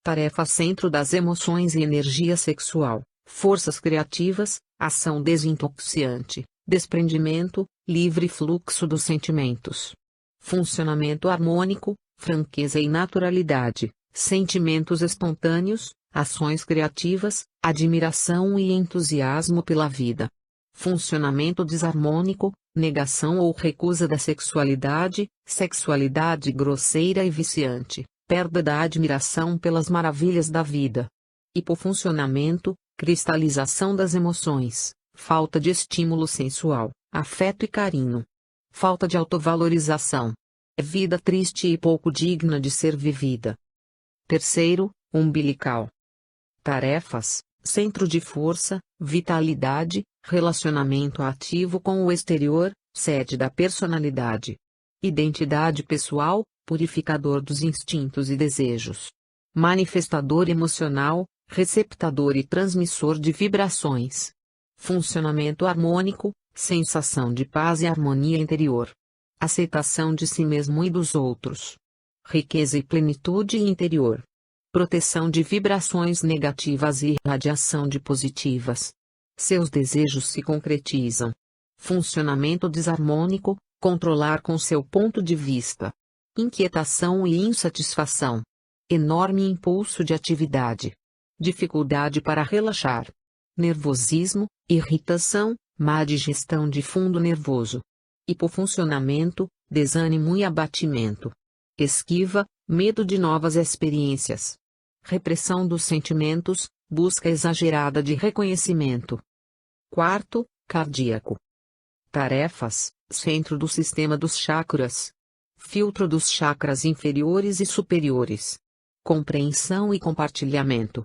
Tarefa centro das emoções e energia sexual, forças criativas, ação desintoxicante, desprendimento, livre fluxo dos sentimentos. Funcionamento harmônico, franqueza e naturalidade, sentimentos espontâneos, ações criativas, admiração e entusiasmo pela vida. Funcionamento desarmônico, negação ou recusa da sexualidade, sexualidade grosseira e viciante, perda da admiração pelas maravilhas da vida. Hipofuncionamento, cristalização das emoções, falta de estímulo sensual, afeto e carinho. Falta de autovalorização. É vida triste e pouco digna de ser vivida. Terceiro, umbilical. Tarefas: centro de força, vitalidade, relacionamento ativo com o exterior, sede da personalidade. Identidade pessoal, purificador dos instintos e desejos. Manifestador emocional, receptador e transmissor de vibrações. Funcionamento harmônico, sensação de paz e harmonia interior. Aceitação de si mesmo e dos outros. Riqueza e plenitude interior. Proteção de vibrações negativas e irradiação de positivas. Seus desejos se concretizam. Funcionamento desarmônico, controlar com seu ponto de vista. Inquietação e insatisfação. Enorme impulso de atividade. Dificuldade para relaxar. Nervosismo, irritação, má digestão de fundo nervoso. Hipofuncionamento, desânimo e abatimento. Esquiva, medo de novas experiências. Repressão dos sentimentos, busca exagerada de reconhecimento. Quarto, cardíaco. Tarefas, centro do sistema dos chakras. Filtro dos chakras inferiores e superiores. Compreensão e compartilhamento.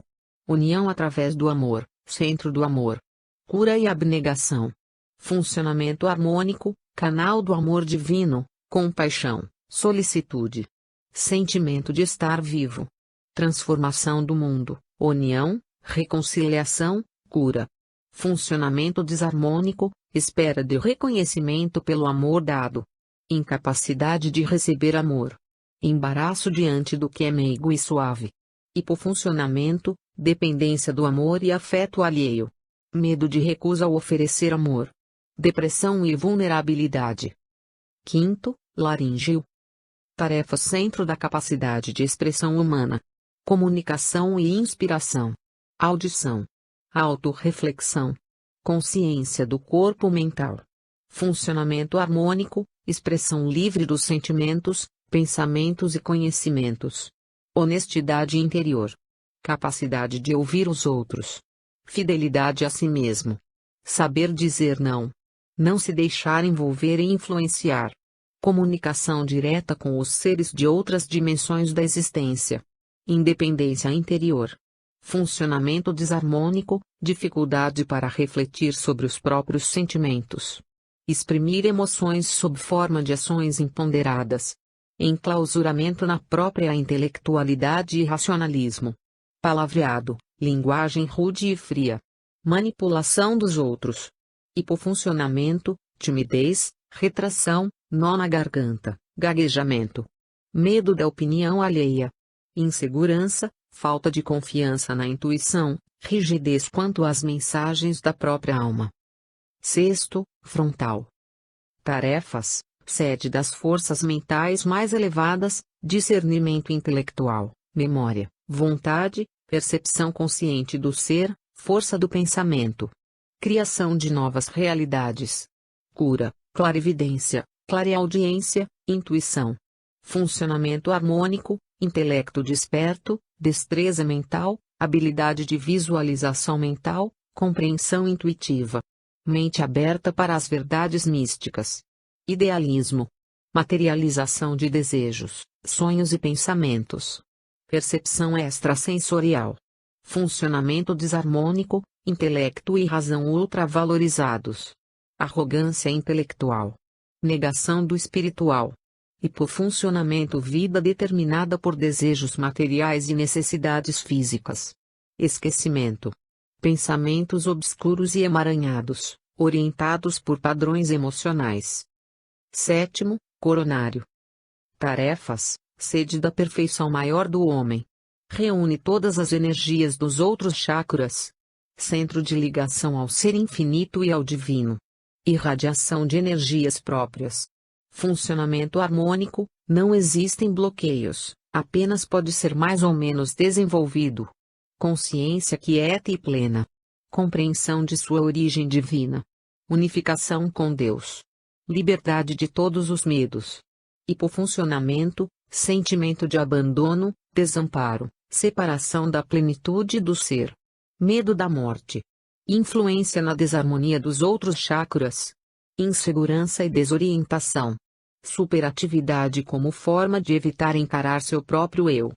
União através do amor, centro do amor. Cura e abnegação. Funcionamento harmônico, canal do amor divino, compaixão, solicitude. Sentimento de estar vivo. Transformação do mundo, união, reconciliação, cura. Funcionamento desarmônico, espera de reconhecimento pelo amor dado. Incapacidade de receber amor. Embaraço diante do que é meigo e suave. Hipofuncionamento, dependência do amor e afeto alheio. Medo de recusa ao oferecer amor. Depressão e vulnerabilidade. Quinto, laríngeo. Tarefa centro da capacidade de expressão humana. Comunicação e inspiração. Audição. Autorreflexão. Consciência do corpo mental. Funcionamento harmônico, expressão livre dos sentimentos, pensamentos e conhecimentos. Honestidade interior. Capacidade de ouvir os outros. Fidelidade a si mesmo. Saber dizer não. Não se deixar envolver e influenciar. Comunicação direta com os seres de outras dimensões da existência. Independência interior. Funcionamento desarmônico, dificuldade para refletir sobre os próprios sentimentos. Exprimir emoções sob forma de ações imponderadas. Enclausuramento na própria intelectualidade e racionalismo. Palavreado, linguagem rude e fria. Manipulação dos outros. Hipofuncionamento, timidez, retração, nó na garganta, gaguejamento. Medo da opinião alheia. Insegurança, falta de confiança na intuição, rigidez quanto às mensagens da própria alma. Sexto, frontal. Tarefas, sede das forças mentais mais elevadas, discernimento intelectual, memória, vontade, percepção consciente do ser, força do pensamento. Criação de novas realidades. Cura, clarividência, clareaudiência, intuição. Funcionamento harmônico, intelecto desperto, destreza mental, habilidade de visualização mental, compreensão intuitiva. Mente aberta para as verdades místicas. Idealismo. Materialização de desejos, sonhos e pensamentos. Percepção extrasensorial. Funcionamento desarmônico, intelecto e razão ultravalorizados. Arrogância intelectual. Negação do espiritual. Hipofuncionamento vida determinada por desejos materiais e necessidades físicas. Esquecimento. Pensamentos obscuros e emaranhados, orientados por padrões emocionais. Sétimo, coronário. Tarefas, sede da perfeição maior do homem. Reúne todas as energias dos outros chakras. Centro de ligação ao ser infinito e ao divino. Irradiação de energias próprias. Funcionamento harmônico, não existem bloqueios, apenas pode ser mais ou menos desenvolvido. Consciência quieta e plena. Compreensão de sua origem divina. Unificação com Deus. Liberdade de todos os medos. Hipofuncionamento, sentimento de abandono, desamparo, separação da plenitude do ser. Medo da morte. Influência na desarmonia dos outros chakras. Insegurança e desorientação. Superatividade como forma de evitar encarar seu próprio eu.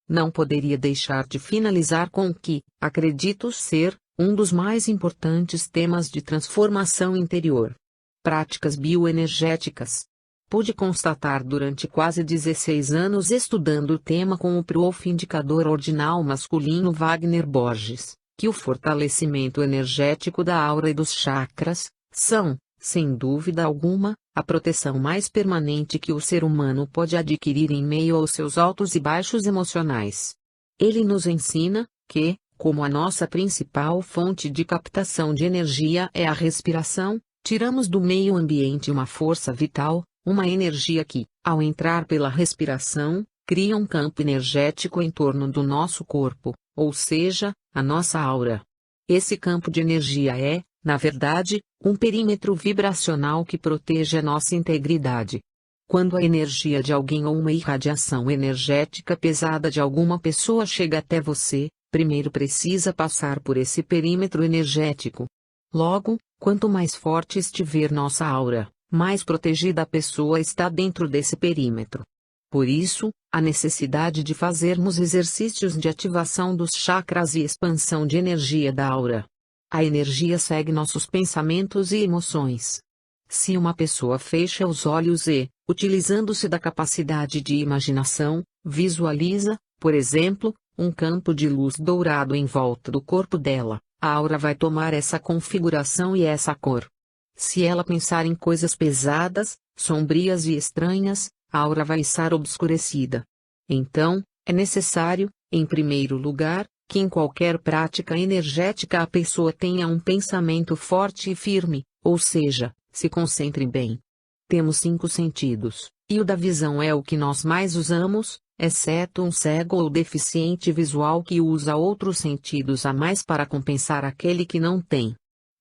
Não poderia deixar de finalizar com o que, acredito ser, um dos mais importantes temas de transformação interior. Práticas bioenergéticas. Pude constatar durante quase 16 anos estudando o tema com o prof. Indicador ordinal masculino Wagner Borges, que o fortalecimento energético da aura e dos chakras são, sem dúvida alguma, a proteção mais permanente que o ser humano pode adquirir em meio aos seus altos e baixos emocionais. Ele nos ensina que, como a nossa principal fonte de captação de energia é a respiração, tiramos do meio ambiente uma força vital, uma energia que, ao entrar pela respiração, cria um campo energético em torno do nosso corpo, ou seja, a nossa aura. Esse campo de energia é, na verdade, um perímetro vibracional que protege a nossa integridade. Quando a energia de alguém ou uma irradiação energética pesada de alguma pessoa chega até você, primeiro precisa passar por esse perímetro energético. Logo, quanto mais forte estiver nossa aura, mais protegida a pessoa está dentro desse perímetro. Por isso, a necessidade de fazermos exercícios de ativação dos chakras e expansão de energia da aura. A energia segue nossos pensamentos e emoções. Se uma pessoa fecha os olhos e, utilizando-se da capacidade de imaginação, visualiza, por exemplo, um campo de luz dourado em volta do corpo dela, a aura vai tomar essa configuração e essa cor. Se ela pensar em coisas pesadas, sombrias e estranhas, a aura vai estar obscurecida. Então, é necessário, em primeiro lugar, que em qualquer prática energética a pessoa tenha um pensamento forte e firme, ou seja, se concentre bem. Temos 5 sentidos, e o da visão é o que nós mais usamos, exceto um cego ou deficiente visual que usa outros sentidos a mais para compensar aquele que não tem.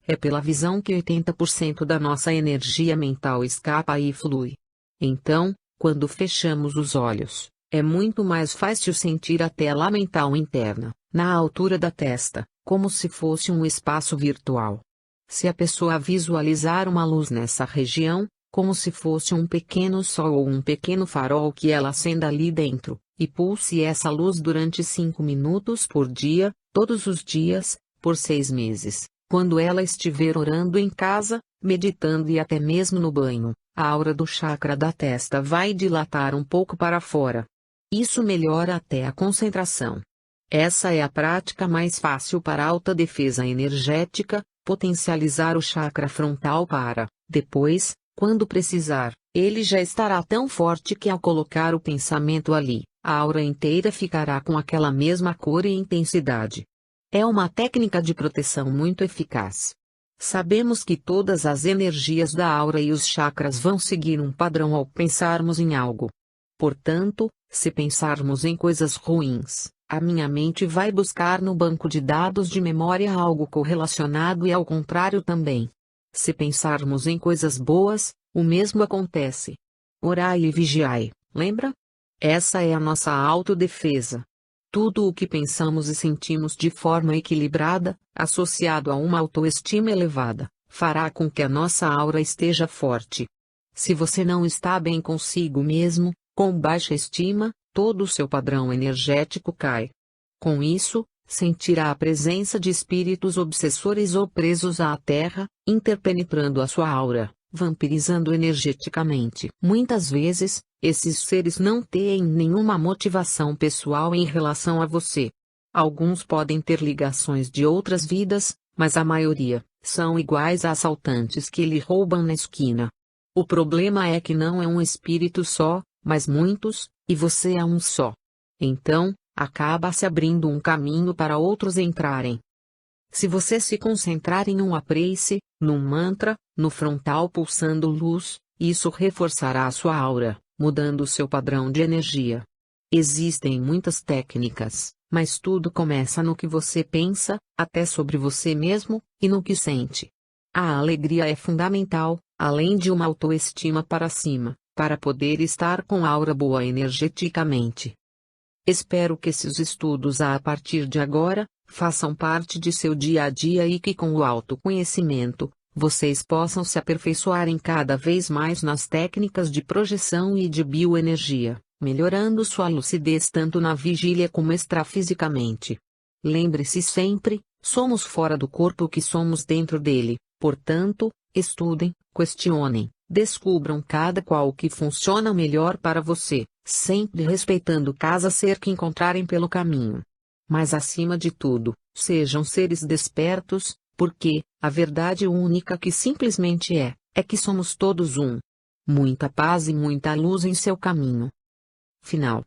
É pela visão que 80% da nossa energia mental escapa e flui. Então, quando fechamos os olhos, é muito mais fácil sentir a tela mental interna, na altura da testa, como se fosse um espaço virtual. Se a pessoa visualizar uma luz nessa região, como se fosse um pequeno sol ou um pequeno farol que ela acenda ali dentro, e pulse essa luz durante 5 minutos por dia, todos os dias, por 6 meses, quando ela estiver orando em casa, meditando e até mesmo no banho, a aura do chakra da testa vai dilatar um pouco para fora. Isso melhora até a concentração. Essa é a prática mais fácil para alta defesa energética, potencializar o chakra frontal para, depois, quando precisar, ele já estará tão forte que ao colocar o pensamento ali, a aura inteira ficará com aquela mesma cor e intensidade. É uma técnica de proteção muito eficaz. Sabemos que todas as energias da aura e os chakras vão seguir um padrão ao pensarmos em algo. Portanto, se pensarmos em coisas ruins, a minha mente vai buscar no banco de dados de memória algo correlacionado e ao contrário também. Se pensarmos em coisas boas, o mesmo acontece. Orai e vigiai, lembra? Essa é a nossa autodefesa. Tudo o que pensamos e sentimos de forma equilibrada, associado a uma autoestima elevada, fará com que a nossa aura esteja forte. Se você não está bem consigo mesmo, com baixa estima, todo o seu padrão energético cai. Com isso, sentirá a presença de espíritos obsessores ou presos à terra, interpenetrando a sua aura, vampirizando energeticamente. Muitas vezes, esses seres não têm nenhuma motivação pessoal em relação a você. Alguns podem ter ligações de outras vidas, mas a maioria são iguais a assaltantes que lhe roubam na esquina. O problema é que não é um espírito só, mas muitos, e você é um só. Então, acaba se abrindo um caminho para outros entrarem. Se você se concentrar em uma prece, num mantra, no frontal pulsando luz, isso reforçará a sua aura, mudando o seu padrão de energia. Existem muitas técnicas, mas tudo começa no que você pensa, até sobre você mesmo, e no que sente. A alegria é fundamental, além de uma autoestima para cima, para poder estar com aura boa energeticamente. Espero que esses estudos a partir de agora, façam parte de seu dia a dia e que com o autoconhecimento, vocês possam se aperfeiçoarem cada vez mais nas técnicas de projeção e de bioenergia, melhorando sua lucidez tanto na vigília como extrafisicamente. Lembre-se sempre, somos fora do corpo que somos dentro dele, portanto, estudem, questionem, Descubram cada qual o que funciona melhor para você, sempre respeitando cada ser que encontrarem pelo caminho. Mas acima de tudo, sejam seres despertos, porque a verdade única que simplesmente é que somos todos um. Muita paz e muita luz em seu caminho. Final.